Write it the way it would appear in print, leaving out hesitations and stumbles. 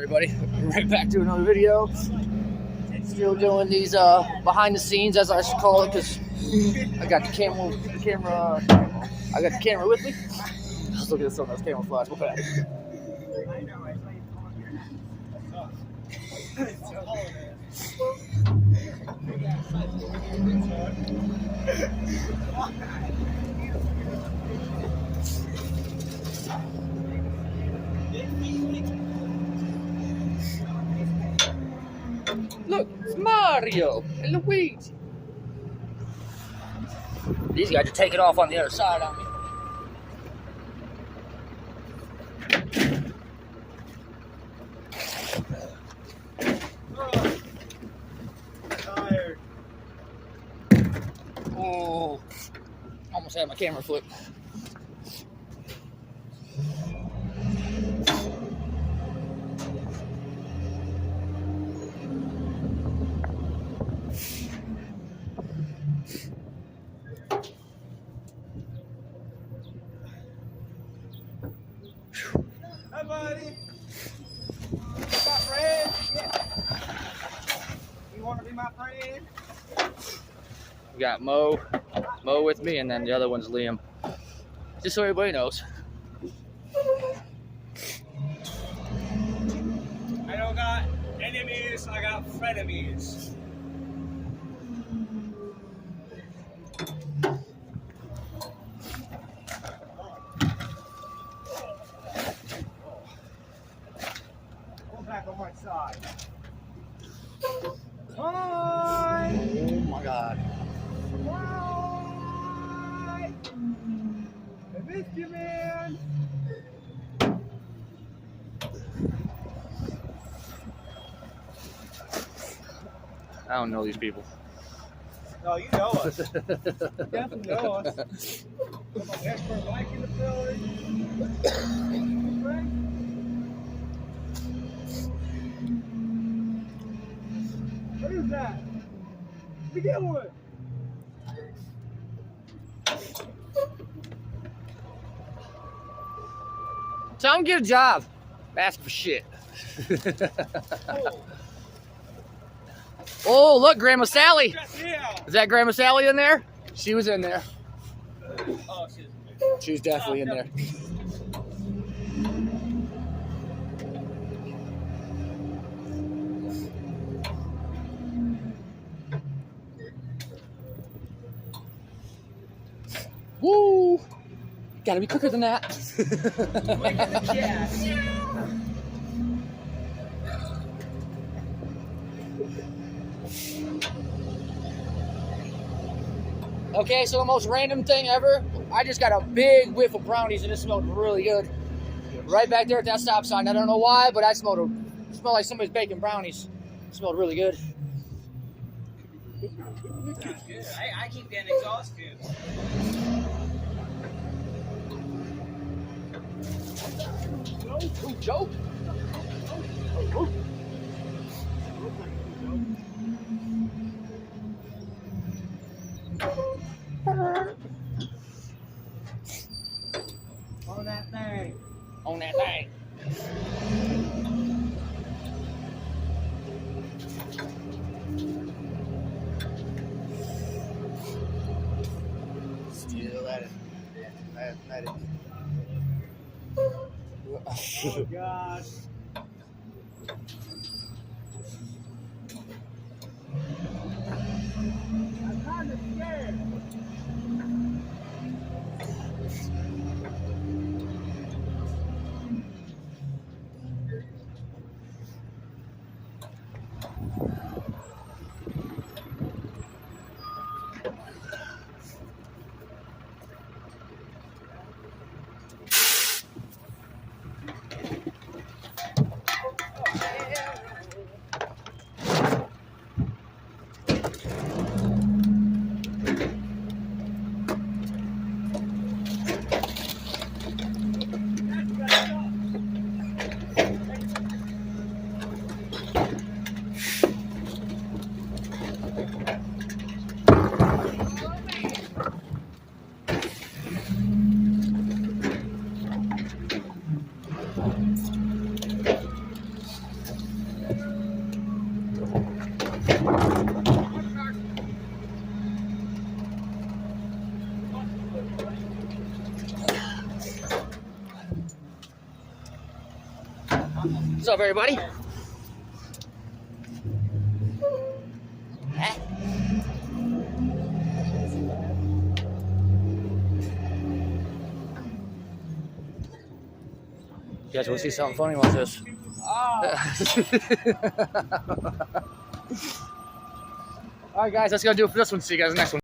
Everybody, right back to another video. Still doing these behind the scenes, as I should call it, because I got the camera with me. Let's look at some of those camouflage. Look, it's Mario and Luigi. These guys are taking off on the other side on me. Tired. Oh, almost had my camera flip. Hi, buddy. My friend. Yeah. You want to be my friend? We got Mo with me, and then the other one's Liam. Just so everybody knows. I don't got enemies, I got frenemies. Go back on my side. Hi! Oh my God. Hi! I missed you, man! I don't know these people. No, you know us. You definitely know us. Got my expert Mike in the building. What is that? Let me get one. Tell him get a job. Ask for shit. Oh, look, Grandma Sally. Is that Grandma Sally in there? She was in there. Oh, She was definitely in there. Woo! Gotta be quicker than that. Okay, so the most random thing ever, I just got a big whiff of brownies and it smelled really good. Right back there at that stop sign. I don't know why, but it smelled like somebody's baking brownies. It smelled really good. I keep getting exhausted. Joe. On that thing. On that thing. Still at it. At it. Oh, gosh. I'm kind of scared. What's up, everybody? Huh? You guys want to see something funny? Watch this. All right, guys, that's gonna do it for this one. See you guys next one.